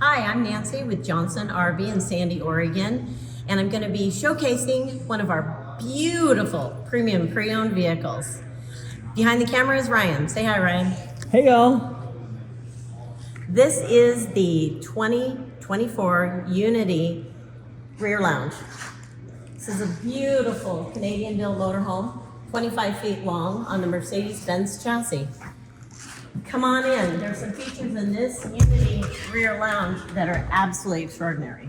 Hi, I'm Nancy with Johnson RV in Sandy, Oregon, and I'm going to be showcasing one of our beautiful premium pre-owned vehicles. Behind the camera is Ryan. Say hi, Ryan. Hey y'all. This is the 2024 Unity Rear Lounge. This is a beautiful Canadian-built motorhome, 25 feet long on the Mercedes-Benz chassis. Come on in. There's some features in this Unity Rear Lounge that are absolutely extraordinary.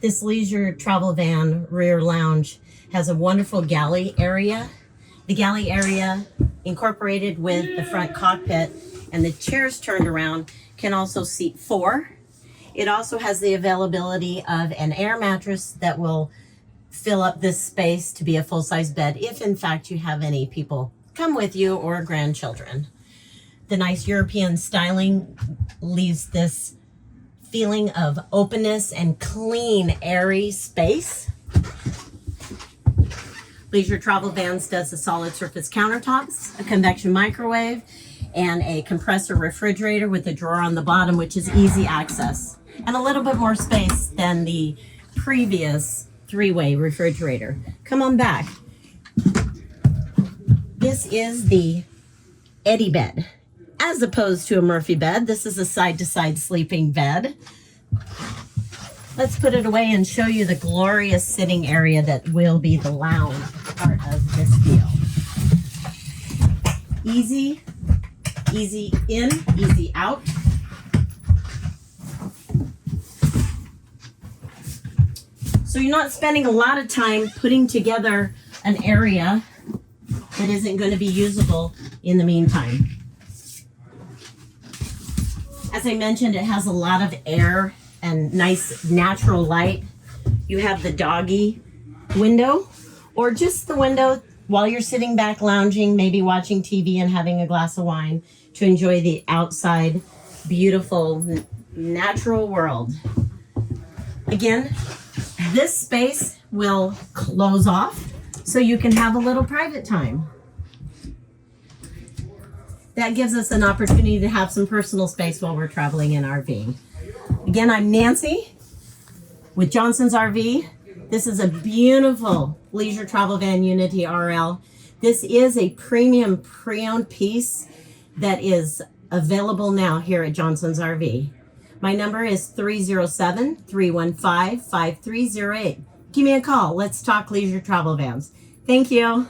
This leisure travel van rear lounge has a wonderful galley area. The galley area incorporated with the front cockpit, and the chairs turned around can also seat 4. It also has the availability of an air mattress that will fill up this space to be a full-size bed if in fact you have any people come with you or grandchildren. The nice European styling leaves this feeling of openness and clean, airy space. Leisure Travel Vans does the solid surface countertops, a convection microwave, and a compressor refrigerator with a drawer on the bottom, which is easy access, and a little bit more space than the previous 3-way refrigerator. Come on back. This is the Eddie bed. As opposed to a Murphy bed, this is a side-to-side sleeping bed. Let's put it away and show you the glorious sitting area that will be the lounge part of this deal. Easy in, easy out. So you're not spending a lot of time putting together an area that isn't going to be usable in the meantime. As I mentioned, it has a lot of air and nice natural light. You have the doggy window, or just the window while you're sitting back lounging, maybe watching TV and having a glass of wine to enjoy the outside beautiful natural world. Again, this space will close off so you can have a little private time. That gives us an opportunity to have some personal space while we're traveling and RVing. Again, I'm Nancy with Johnson's RV. This is a beautiful leisure travel van Unity RL. This is a premium pre-owned piece that is available now here at Johnson's RV. My number is 307-315-5308. Give me a call. Let's talk leisure travel vans. Thank you.